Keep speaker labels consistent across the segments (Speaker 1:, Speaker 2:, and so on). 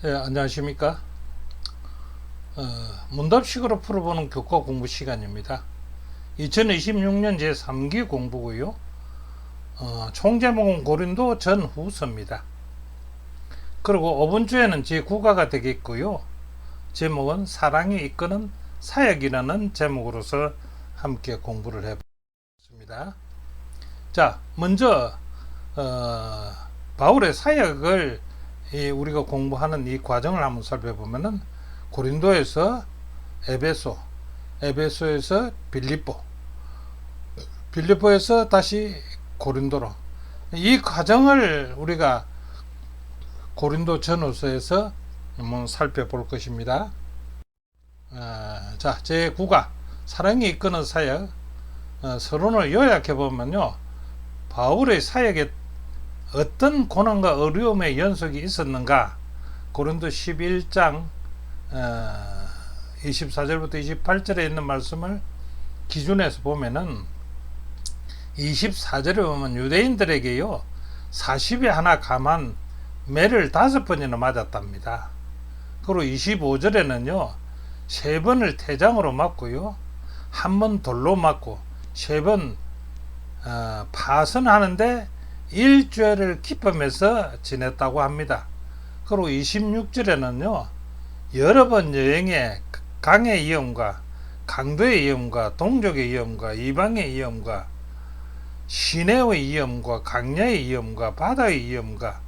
Speaker 1: 네, 안녕하십니까. 문답식으로 풀어보는 교과 공부 시간입니다. 2026년 제3기 공부고요. 총 제목은 고린도 전후서입니다. 그리고 5번 주에는 제9가가 되겠고요. 제목은 사랑이 이끄는 사역이라는 제목으로서 함께 공부를 해보겠습니다. 자, 먼저 바울의 사역을 우리가 공부하는 이 과정을 한번 살펴보면은 고린도에서 에베소, 에베소에서 빌립보, 빌립보에서 다시 고린도로, 이 과정을 우리가 고린도 전후서에서 한번 살펴볼 것입니다. 자, 제9가 사랑이 이끄는 사역. 서론을 요약해 보면요, 바울의 사역에 어떤 고난과 어려움의 연속이 있었는가, 고린도 11장 24절부터 28절에 있는 말씀을 기준해서 보면은 24절에 보면 유대인들에게요 40에 하나 감한 매를 5번이나 맞았답니다. 그리고 25절에는요 3번을 태장으로 맞고요, 1번 돌로 맞고 3번 파선하는데 일주일을 기쁨에서 지냈다고 합니다. 그리고 26절에는요 여러 번 여행에 강의 위험과 강도의 위험과 동족의 위험과 이방의 위험과 시내의 위험과 강야의 위험과 바다의 위험과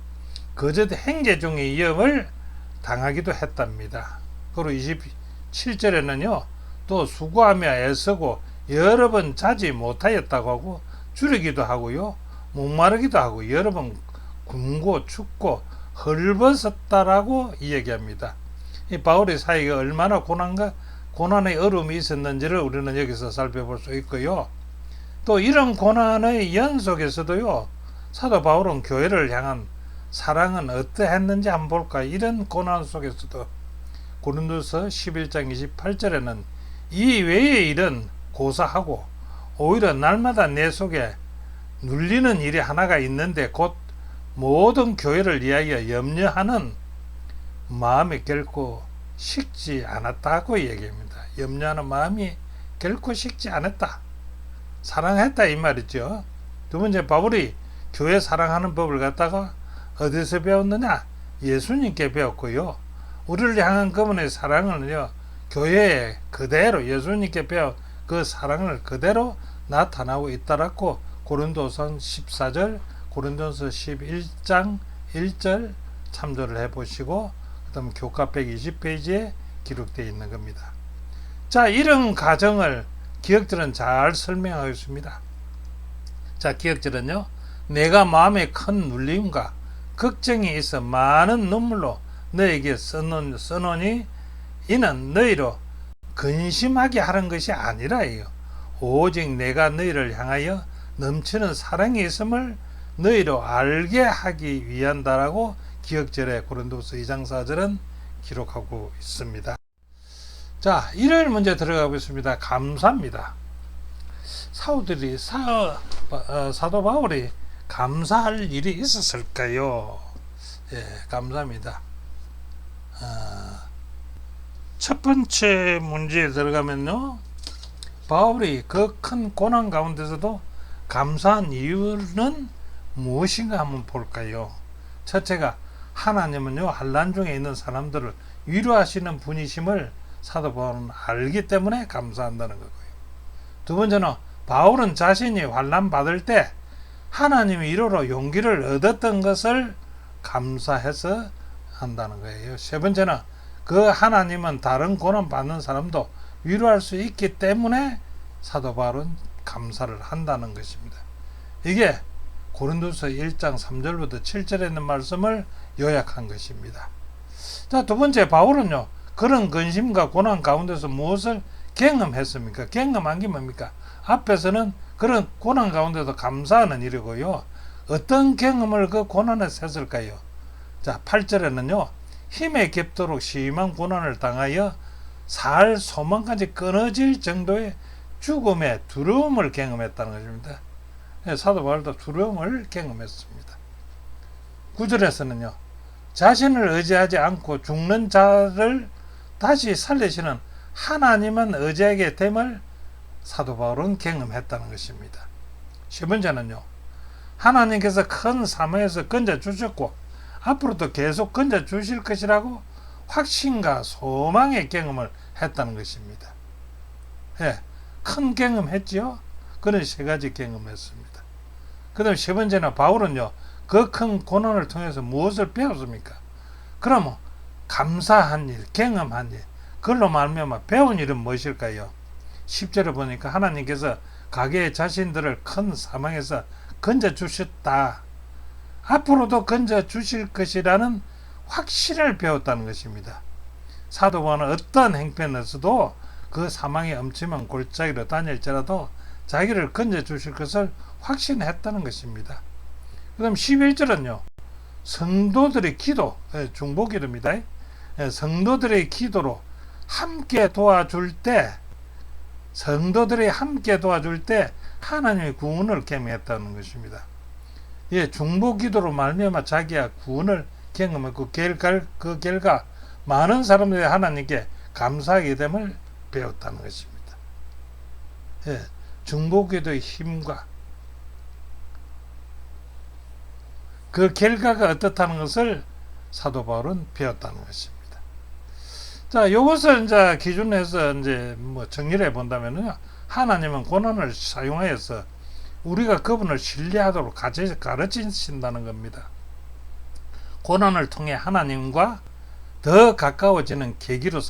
Speaker 1: 거짓 행제 중의 위험을 당하기도 했답니다. 그리고 27절에는요 또 수고하며 애쓰고 여러 번 자지 못하였다고 하고 줄이기도 하고요, 목마르기도 하고 여러 번 굶고 춥고 헐벗었다라고 이야기합니다. 이 바울의 사역에 얼마나 고난의 어려움이 있었는지를 우리는 여기서 살펴볼 수 있고요. 또 이런 고난의 연속에서도요 사도 바울은 교회를 향한 사랑은 어떠했는지 한번 볼까. 이런 고난 속에서도 고린도서 11장 28절에는 이 외의 일은 고사하고 오히려 날마다 내 속에 눌리는 일이 하나가 있는데 곧 모든 교회를 위하여 염려하는 마음이 결코 식지 않았다고 얘기합니다. 염려하는 마음이 결코 식지 않았다, 사랑했다 이 말이죠. 두 번째, 바울이 교회 사랑하는 법을 갖다가 어디서 배웠느냐? 예수님께 배웠고요. 우리를 향한 그분의 사랑은요 교회에 그대로 예수님께 배운 그 사랑을 그대로 나타나고 있다라고 고린도서 14절, 고린도서 11장 1절 참조를 해보시고 그 다음 교과 120페이지에 기록되어 있는 겁니다. 자, 이런 과정을 기억들은 잘 설명하고 있습니다. 자, 기억들은요, 내가 마음에 큰 눌림과 걱정이 있어 많은 눈물로 너에게 써노니 이는 너희로 근심하게 하는 것이 아니라요, 오직 내가 너희를 향하여 넘치는 사랑이 있음을 너희로 알게 하기 위한다라고 기억절에 고린도서 2장 4절은 기록하고 있습니다. 자, 일요일 문제 들어가고 있습니다. 감사입니다. 사도 바울이 감사할 일이 있었을까요? 예, 감사합니다. 첫 번째 문제에 들어가면요, 바울이 그 큰 고난 가운데서도 감사한 이유는 무엇인가 한번 볼까요? 첫째가 하나님은요 환난 중에 있는 사람들을 위로하시는 분이심을 사도 바울은 알기 때문에 감사한다는 거고요. 두 번째는 바울은 자신이 환난 받을 때 하나님의 위로로 용기를 얻었던 것을 감사해서 한다는 거예요. 세 번째는 그 하나님은 다른 고난 받는 사람도 위로할 수 있기 때문에 사도 바울은 감사를 한다는 것입니다. 이게 고린도서 1장 3절부터 7절에 있는 말씀을 요약한 것입니다. 자, 두 번째, 바울은요 그런 근심과 고난 가운데서 무엇을 경험했습니까? 경험한 게 뭡니까? 앞에서는 그런 고난 가운데도 감사하는 일이고요, 어떤 경험을 그 고난에서 했을까요? 자, 8절에는요 힘에 겹도록 심한 고난을 당하여 살 소망까지 끊어질 정도의 죽음의 두려움을 경험했다는 것입니다. 사도 바울도 두려움을 경험했습니다. 9절에서는요 자신을 의지하지 않고 죽는 자를 다시 살리시는 하나님은 의지하게 됨을 사도 바울은 경험했다는 것입니다. 세 번째는요, 하나님께서 큰 사망에서 건져 주셨고 앞으로도 계속 건져 주실 것이라고 확신과 소망의 경험을 했다는 것입니다. 예, 큰 경험했지요. 그런 세 가지 경험했습니다. 그 다음 세 번째는 바울은요, 그 큰 고난을 통해서 무엇을 배웠습니까? 그러면 감사한 일, 경험한 일, 그걸로 말미암아 배운 일은 무엇일까요? 10절에 보니까 하나님께서 가게의 자신들을 큰 사망에서 건져 주셨다. 앞으로도 건져 주실 것이라는 확신을 배웠다는 것입니다. 사도 바울은 어떤 행편에서도 그 사망의 엄침한 골짜기로 다닐지라도 자기를 건져 주실 것을 확신했다는 것입니다. 그 다음 11절은요, 성도들의 기도, 중보기도입니다. 성도들의 기도로 함께 도와줄 때, 성도들이 함께 도와줄 때 하나님의 구원을 경험했다는 것입니다. 예, 중보기도로 말미암아 자기가 구원을 경험했고 그 결과 많은 사람들이 하나님께 감사하게 됨을 배웠다는 것입니다. 예, 중보기도의 힘과 그 결과가 어떻다는 것을 사도 바울은 배웠다는 것입니다. 자, 이것을 이제 기준으로 해서 이제 뭐 정리를 해 본다면요, 하나님은 고난을 사용하여서 우리가 그분을 신뢰하도록 가르치신다는 겁니다. 고난을 통해 하나님과 더 가까워지는 계기로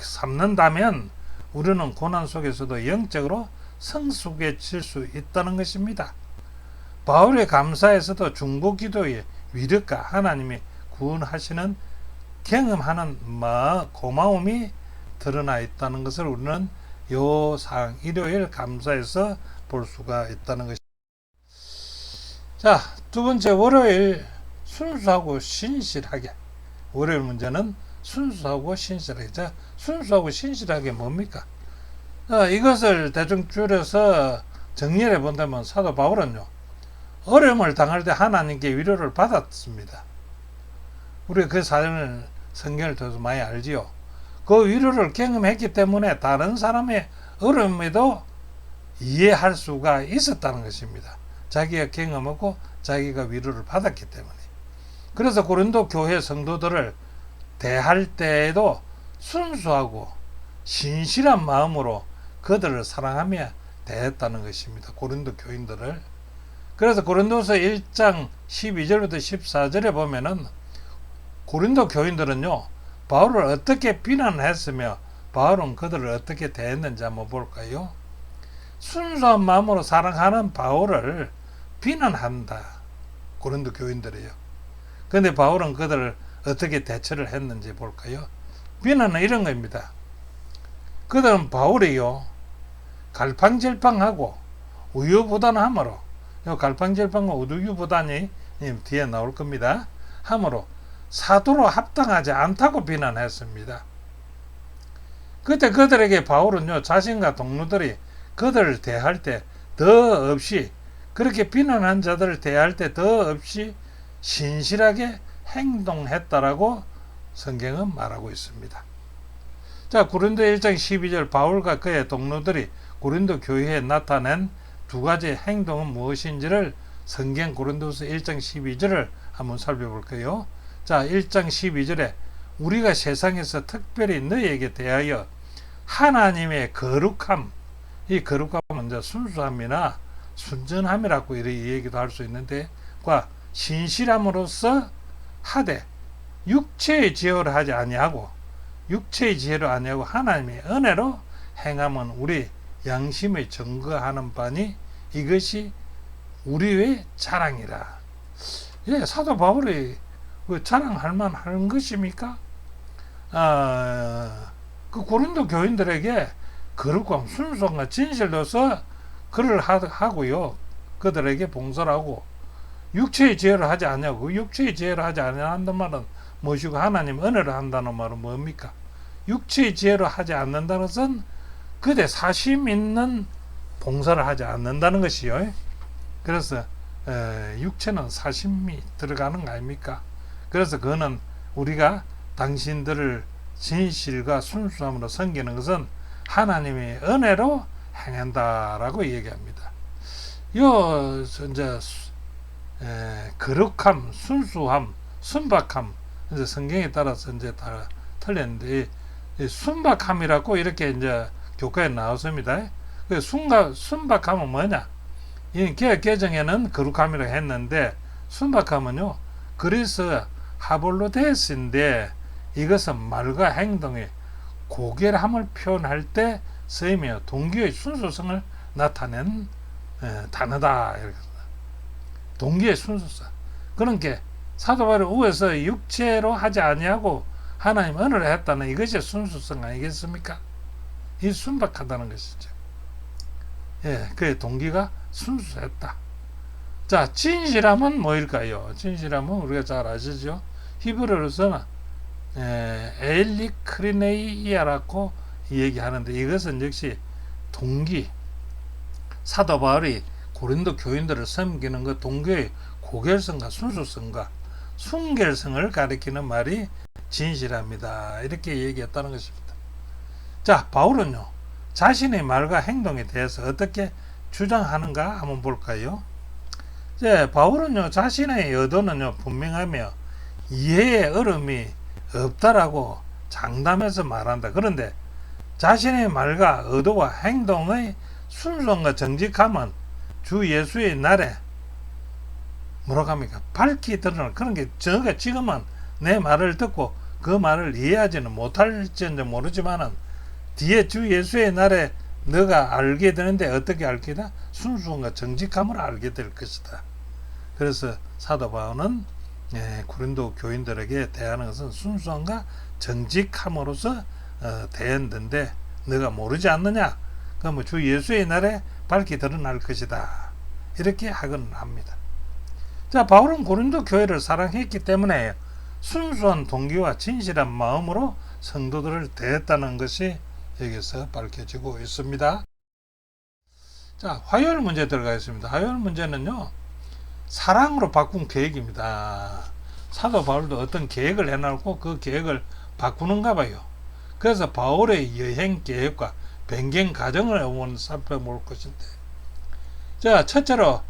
Speaker 1: 삼는다면 우리는 고난 속에서도 영적으로 성숙해질 수 있다는 것입니다. 바울의 감사에서도 중보기도의 위력과 하나님이 구원하시는 경험하는 고마움이 드러나 있다는 것을 우리는 요상 일요일 감사에서 볼 수가 있다는 것입니다. 자, 두 번째, 월요일 순수하고 신실하게. 월요일 문제는 순수하고 신실하게. 자, 순수하고 신실하게 뭡니까? 이것을 대충 줄여서 정리해 본다면 사도 바울은요, 어려움을 당할 때 하나님께 위로를 받았습니다. 우리가 그 사연을 성경을 통해서 많이 알지요. 그 위로를 경험했기 때문에 다른 사람의 어려움에도 이해할 수가 있었다는 것입니다. 자기가 경험하고 자기가 위로를 받았기 때문에. 그래서 고린도 교회 성도들을 대할 때에도 순수하고 신실한 마음으로 그들을 사랑하며 대했다는 것입니다. 고린도 교인들을. 그래서 고린도서 1장 12절부터 14절에 보면은 고린도 교인들은요, 바울을 어떻게 비난했으며 바울은 그들을 어떻게 대했는지 한번 볼까요? 순수한 마음으로 사랑하는 바울을 비난한다. 고린도 교인들이요. 그런데 바울은 그들을 어떻게 대처를 했는지 볼까요? 비난은 이런 겁니다. 그들은 바울이요, 갈팡질팡하고 우유부단함으로, 갈팡질팡과 우유부단이 뒤에 나올 겁니다. 함으로 사도로 합당하지 않다고 비난했습니다. 그때 그들에게 바울은요, 자신과 동료들이 그들을 대할 때 더 없이, 그렇게 비난한 자들을 대할 때 더 없이 신실하게 행동했다라고 성경은 말하고 있습니다. 자, 고린도 1장 12절, 바울과 그의 동료들이 고린도 교회에 나타낸 두 가지 행동은 무엇인지를 성경 고린도서 1장 12절을 한번 살펴볼까요? 자, 1장 12절에 우리가 세상에서 특별히 너희에게 대하여 하나님의 거룩함, 이 거룩함은 이제 순수함이나 순전함이라고 이 얘기도 할 수 있는데, 과 신실함으로써 하되 육체의 지혜로 하지 아니하고 하나님의 은혜로 행함은 우리 양심의 증거하는 바니 이것이 우리의 자랑이라. 예, 사도 바울이 자랑할 만한 것입니까? 그 고린도 교인들에게 거룩함, 순수함과 진실로서 그를 하고요, 그들에게 봉사를 하고, 육체의 지혜를 하지 않냐고. 육체의 지혜를 하지 않는다는 말은 무엇이고, 하나님 은혜를 한다는 말은 뭡니까? 육체의 지혜로 하지 않는다는 것은 그대 사심 있는 봉사를 하지 않는다는 것이요. 그래서 육체는 사심이 들어가는 거 아닙니까? 그래서 그거는 우리가 당신들을 진실과 순수함으로 섬기는 것은 하나님의 은혜로 행한다라고 얘기합니다. 요 이제 거룩함, 순수함, 순박함, 이제 성경에 따라서 이제 다 틀렸는데 이 순박함이라고 이렇게 이제 교과에 나왔습니다. 그 순박함은 뭐냐? 이 개정에는 거룩함이라고 했는데 순박함은요. 그래서 하볼로데스인데 이것은 말과 행동의 고결함을 표현할 때 쓰이며 동기의 순수성을 나타낸 단어다. 동기의 순수성. 그러니까 사도 바울이 우에서 육체로 하지 아니하고 하나님 은혜로 했다는 이것이 순수성 아니겠습니까? 이 순박하다는 것이죠. 그 동기가 순수했다. 자, 진실함은 뭐일까요? 진실함은 우리가 잘 아시죠? 히브리어로서는 엘리크리네이아라고 얘기하는데 이것은 역시 동기, 사도 바울이 고린도 교인들을 섬기는 그 동기의 고결성과 순수성과 순결성을 가리키는 말이 진실합니다. 이렇게 얘기했다는 것입니다. 자, 바울은요, 자신의 말과 행동에 대해서 어떻게 주장하는가 한번 볼까요? 바울은요, 자신의 의도는요, 분명하며 이해의 어려움이 없다라고 장담해서 말한다. 그런데 자신의 말과 의도와 행동의 순수함과 정직함은 주 예수의 날에 뭐라고 합니까? 밝히 드러나는 그런 게 저가 지금은 내 말을 듣고 그 말을 이해하지는 못할지는 모르지만은 뒤에 주 예수의 날에 너가 알게 되는데 어떻게 알게 돼? 순수함과 정직함을 알게 될 것이다. 그래서 사도 바울은 고린도 교인들에게 대하는 것은 순수함과 정직함으로서 대했는데 너가 모르지 않느냐? 그러면 주 예수의 날에 밝히 드러날 것이다. 이렇게 하곤 합니다. 자, 바울은 고린도 교회를 사랑했기 때문에 순수한 동기와 진실한 마음으로 성도들을 대했다는 것이 여기서 밝혀지고 있습니다. 자, 화요일 문제 들어가겠습니다. 화요일 문제는요, 사랑으로 바꾼 계획입니다. 사도 바울도 어떤 계획을 해놓고 그 계획을 바꾸는가 봐요. 그래서 바울의 여행 계획과 변경 과정을 한번 살펴볼 것인데, 자, 첫째로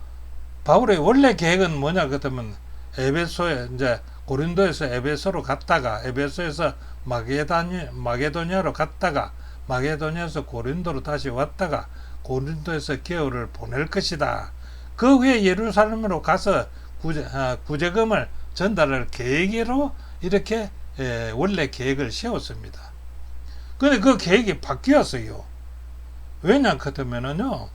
Speaker 1: 바울의 원래 계획은 뭐냐 그러면 에베소에 이제 고린도에서 에베소로 갔다가 에베소에서 마게도니아로 갔다가 마게도니아에서 고린도로 다시 왔다가 고린도에서 게오를 보낼 것이다. 그 후에 예루살렘으로 가서 구제금을 전달할 계획으로 이렇게 원래 계획을 세웠습니다. 근데 그 계획이 바뀌었어요. 왜냐 그러면은요,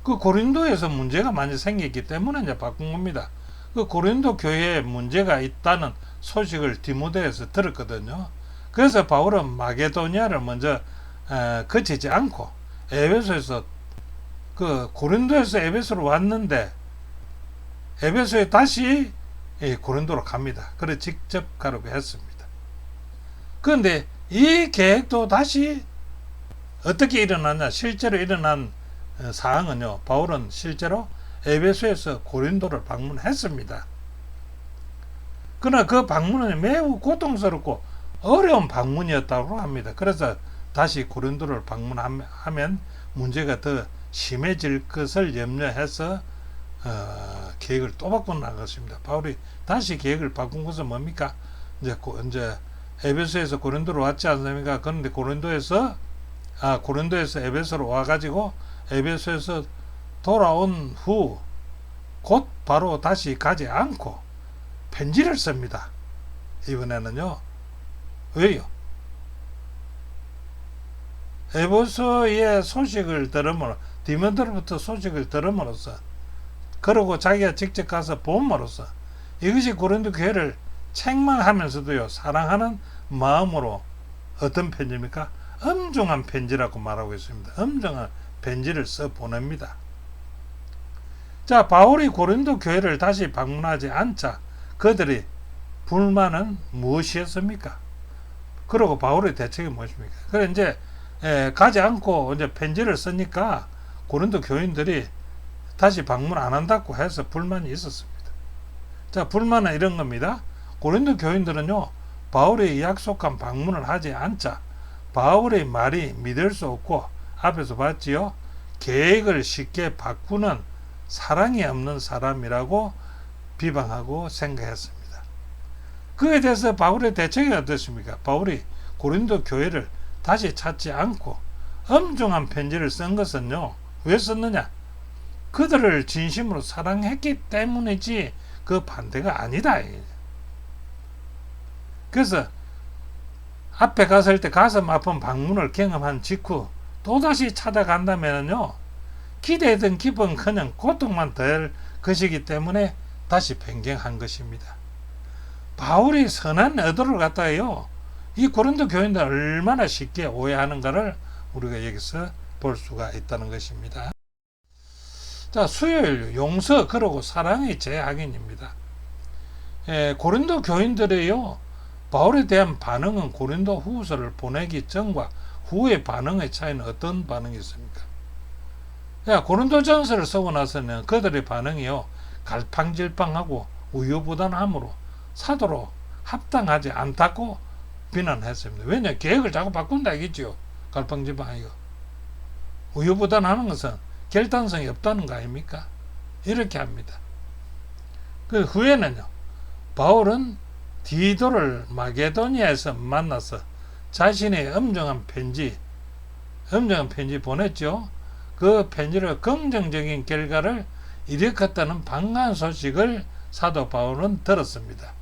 Speaker 1: 그 고린도에서 문제가 많이 생겼기 때문에 이제 바꾼 겁니다. 그 고린도 교회에 문제가 있다는 소식을 디모데에서 들었거든요. 그래서 바울은 마게도니아를 먼저 거치지 않고 에베소에서 그 고린도에서 에베소로 왔는데 에베소에 다시 고린도로 갑니다. 그래 직접 가려고 했습니다. 그런데 이 계획도 다시 어떻게 일어났냐? 실제로 일어난 사항은요, 바울은 실제로 에베소에서 고린도를 방문했습니다. 그러나 그 방문은 매우 고통스럽고 어려운 방문이었다고 합니다. 그래서 다시 고린도를 방문하면 문제가 더 심해질 것을 염려해서 계획을 또 바꾸는 것입니다. 바울이 다시 계획을 바꾼 것은 뭡니까? 이제 에베소에서 고린도로 왔지 않습니까? 그런데 고린도에서 에베소로 와가지고 에베소에서 돌아온 후 곧 바로 다시 가지 않고 편지를 씁니다. 이번에는요. 왜요? 에베소의 소식을 들음으로 디모데로부터 소식을 들음으로써 그러고 자기가 직접 가서 봄으로써 이것이 고린도 교회를 책망하면서도요 사랑하는 마음으로 어떤 편지입니까? 엄중한 편지라고 말하고 있습니다. 엄중한 편지를 써 보냅니다. 자, 바울이 고린도 교회를 다시 방문하지 않자 그들의 불만은 무엇이었습니까? 그리고 바울의 대책이 무엇입니까? 그래 이제 가지 않고 이제 편지를 쓰니까 고린도 교인들이 다시 방문 안 한다고 해서 불만이 있었습니다. 자, 불만은 이런 겁니다. 고린도 교인들은요, 바울의 약속한 방문을 하지 않자 바울의 말이 믿을 수 없고, 앞에서 봤지요, 계획을 쉽게 바꾸는 사랑이 없는 사람이라고 비방하고 생각했습니다. 그에 대해서 바울의 대책이 어떻습니까? 바울이 고린도 교회를 다시 찾지 않고 엄중한 편지를 쓴 것은요, 왜 썼느냐? 그들을 진심으로 사랑했기 때문이지 그 반대가 아니다. 그래서 앞에 갔을 때 가슴 아픈 방문을 경험한 직후 또다시 찾아간다면요, 기대했던 기쁨은커녕 고통만 덜 것이기 때문에 다시 변경한 것입니다. 바울이 선한 의도를 갖다가요, 이 고린도 교인들 얼마나 쉽게 오해하는가를 우리가 여기서 볼 수가 있다는 것입니다. 자, 수요일 용서 그러고 사랑의 재확인입니다. 고린도 교인들의요, 바울에 대한 반응은 고린도 후서를 보내기 전과 후의 반응의 차이는 어떤 반응이 있습니까? 고린도 전서를 쓰고 나서는 그들의 반응이요, 갈팡질팡하고 우유부단함으로 사도로 합당하지 않다고 비난했습니다. 왜냐? 계획을 자꾸 바꾼다 이겠죠. 갈팡질팡하고 우유부단하는 것은 결단성이 없다는 거 아닙니까? 이렇게 합니다. 그 후에는요, 바울은 디도를 마게도니아에서 만나서 자신의 엄정한 편지 보냈죠. 그 편지를 긍정적인 결과를 일으켰다는 반가운 소식을 사도 바울은 들었습니다.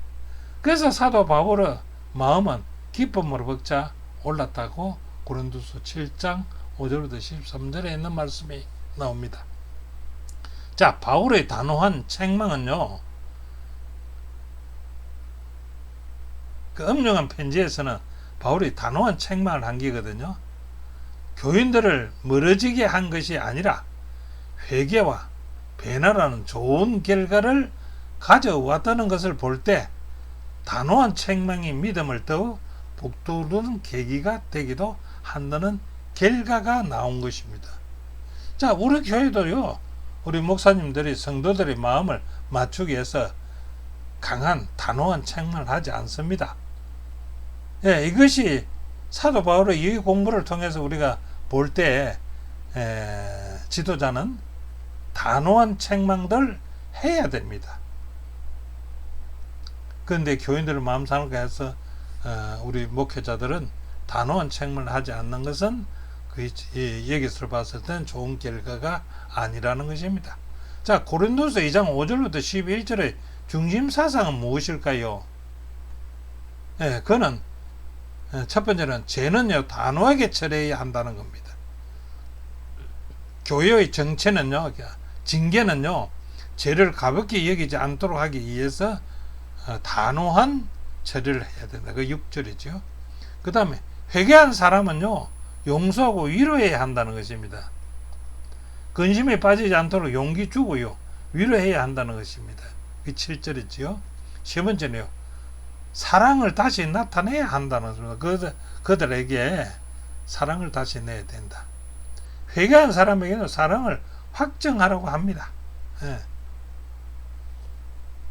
Speaker 1: 그래서 사도 바울의 마음은 기쁨으로 벅차 올랐다고 고린도서 7장 5절부터 13절에 있는 말씀이 나옵니다. 자, 바울의 단호한 책망은요, 그 엄중한 편지에서는 바울이 단호한 책망을 한 게거든요. 교인들을 멀어지게 한 것이 아니라 회개와 변화라는 좋은 결과를 가져왔다는 것을 볼 때 단호한 책망이 믿음을 더욱 북돋우는 계기가 되기도 한다는 결과가 나온 것입니다. 자, 우리 교회도요, 우리 목사님들이 성도들의 마음을 맞추기 위해서 강한 단호한 책망을 하지 않습니다. 이것이 사도 바울의 이 공부를 통해서 우리가 볼 때 지도자는 단호한 책망들 해야 됩니다. 그런데 교인들을 마음 상하게 해서 우리 목회자들은 단호한 책망을 하지 않는 것은 여기서 봤을 때는 좋은 결과가 아니라는 것입니다. 자, 고린도서 2장 5절부터 11절의 중심 사상은 무엇일까요? 그는 첫 번째는 죄는요, 단호하게 처리해야 한다는 겁니다. 교회의 정체는요, 징계는요, 죄를 가볍게 여기지 않도록 하기 위해서 단호한 처리를 해야 된다. 그 6절이죠. 그 다음에 회개한 사람은요, 용서하고 위로해야 한다는 것입니다. 근심에 빠지지 않도록 용기 주고요, 위로해야 한다는 것입니다. 그 7절이지요. 세 번째는요, 사랑을 다시 나타내야 한다는 것입니다. 그들에게 사랑을 다시 내야 된다. 회개한 사람에게는 사랑을 확정하라고 합니다.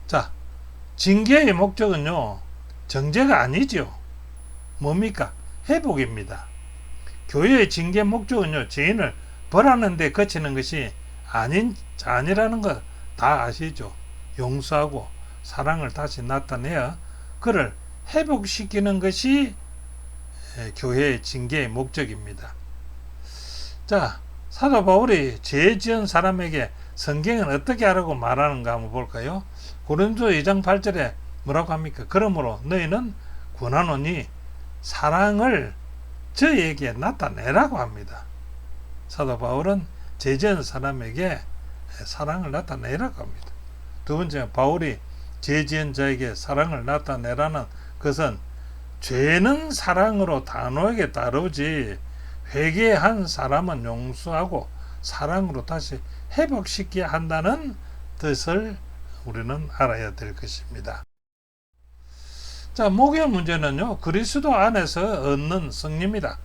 Speaker 1: 자, 징계의 목적은요, 정죄가 아니죠. 뭡니까? 회복입니다. 교회의 징계 목적은요, 죄인을 벌하는 데 그치는 것이 아니라는 거 다 아시죠? 용서하고 사랑을 다시 나타내어 그를 회복시키는 것이 교회의 징계의 목적입니다. 자, 사도 바울이 죄 지은 사람에게 성경은 어떻게 하라고 말하는가 한번 볼까요? 고린도 2장 8절에 뭐라고 합니까? 그러므로 너희는 권하노니 사랑을 저에게 나타내라고 합니다. 사도 바울은 죄 지은 사람에게 사랑을 나타내라고 합니다. 두 번째, 바울이 죄 지은 자에게 사랑을 나타내라는 것은 죄는 사랑으로 단호하게 다루지 회개한 사람은 용서하고 사랑으로 다시 회복시켜야 한다는 뜻을 우리는 알아야 될 것입니다. 자, 목요일 문제는요, 그리스도 안에서 얻는 승리입니다.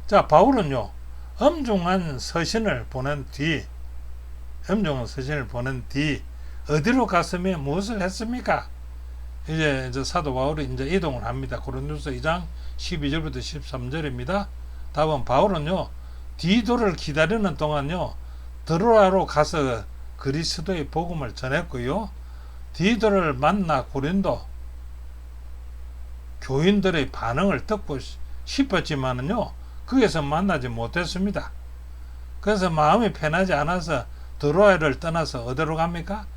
Speaker 1: 자, 바울은요, 엄중한 서신을 보낸 뒤 임종원 서신을 보낸 뒤 어디로 갔으며 무엇을 했습니까? 이제 사도 바울이 이제 이동을 합니다. 고린도서 2장 12절부터 13절입니다. 답은 바울은요, 디도를 기다리는 동안요, 드로아로 가서 그리스도의 복음을 전했고요, 디도를 만나 고린도 교인들의 반응을 듣고 싶었지만은요, 거기서 만나지 못했습니다. 그래서 마음이 편하지 않아서 드로아를 떠나서 어디로 갑니까?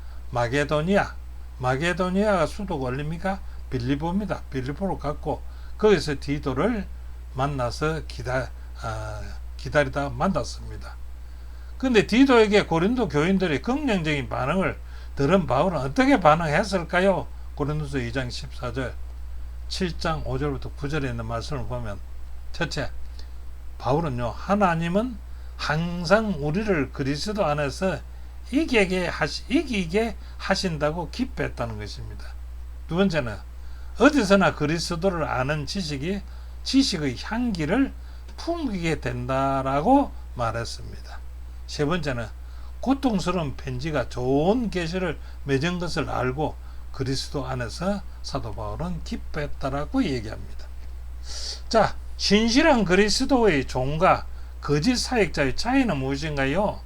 Speaker 1: 마게도니아가 수도가 어딥니까? 빌립보입니다. 빌립보로 갔고 거기서 디도를 만나서 기다리다 만났습니다. 근데 디도에게 고린도 교인들의 긍정적인 반응을 들은 바울은 어떻게 반응했을까요? 고린도서 2장 14절 7장 5절부터 9절에 있는 말씀을 보면, 첫째, 바울은요, 하나님은 항상 우리를 그리스도 안에서 이기게 하신다고 기뻐했다는 것입니다. 두 번째는 어디서나 그리스도를 아는 지식의 향기를 풍기게 된다라고 말했습니다. 세 번째는 고통스러운 편지가 좋은 계시를 맺은 것을 알고 그리스도 안에서 사도 바울은 기뻐했다라고 얘기합니다. 자, 신실한 그리스도의 종과 거짓 사역자의 차이는 무엇인가요?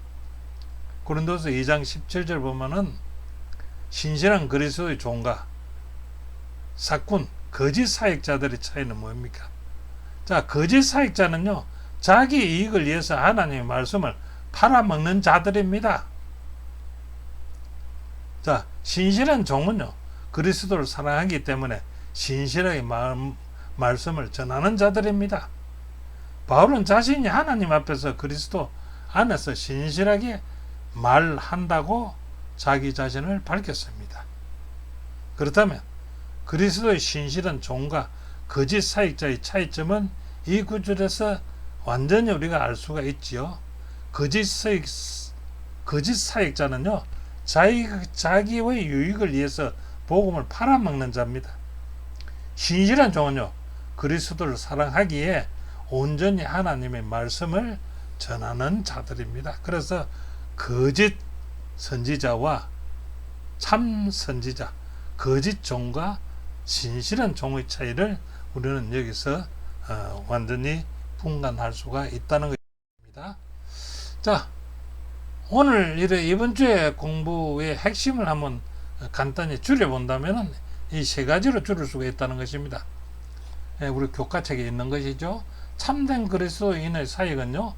Speaker 1: 고린도서 2장 17절 보면은 신실한 그리스도의 종과 사꾼, 거짓 사역자들의 차이는 뭡니까? 자, 거짓 사역자는요, 자기 이익을 위해서 하나님의 말씀을 팔아먹는 자들입니다. 자, 신실한 종은요, 그리스도를 사랑하기 때문에 신실하게 말씀을 전하는 자들입니다. 바울은 자신이 하나님 앞에서 그리스도 안에서 신실하게 말한다고 자기 자신을 밝혔습니다. 그렇다면 그리스도의 신실한 종과 거짓 사역자의 차이점은 이 구절에서 완전히 우리가 알 수가 있지요. 거짓 사역자는요, 자기의 유익을 위해서 복음을 팔아먹는 자입니다. 신실한 종은요, 그리스도를 사랑하기에 온전히 하나님의 말씀을 전하는 자들입니다. 그래서 거짓 선지자와 참 선지자, 거짓 종과 신실한 종의 차이를 우리는 여기서 완전히 분간할 수가 있다는 것입니다. 자, 오늘 이번 주에 공부의 핵심을 한번 간단히 줄여본다면 이 세 가지로 줄일 수가 있다는 것입니다. 우리 교과책에 있는 것이죠. 참된 그리스도인의 사역은요,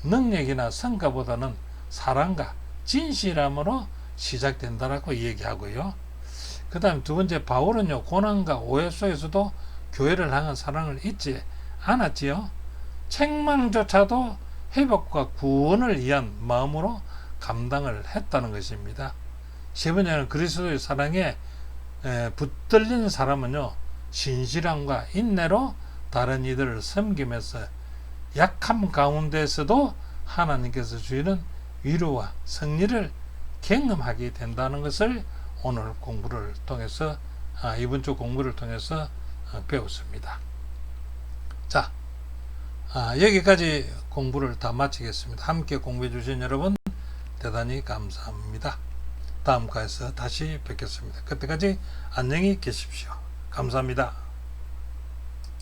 Speaker 1: 능력이나 성과보다는 사랑과 진실함으로 시작된다라고 얘기하고요. 그 다음 두 번째, 바울은요, 고난과 오해 속에서도 교회를 향한 사랑을 잊지 않았지요. 책망조차도 회복과 구원을 위한 마음으로 감당을 했다는 것입니다. 세 번째는 그리스도의 사랑에 붙들린 사람은요, 신실함과 인내로 다른 이들을 섬기면서 약함 가운데서도 하나님께서 주시는 위로와 승리를 경험하게 된다는 것을 오늘 공부를 통해서 이번 주 공부를 통해서 배웠습니다. 자, 여기까지 공부를 다 마치겠습니다. 함께 공부해 주신 여러분 대단히 감사합니다. 다음 과에서 다시 뵙겠습니다. 그때까지 안녕히 계십시오. 감사합니다.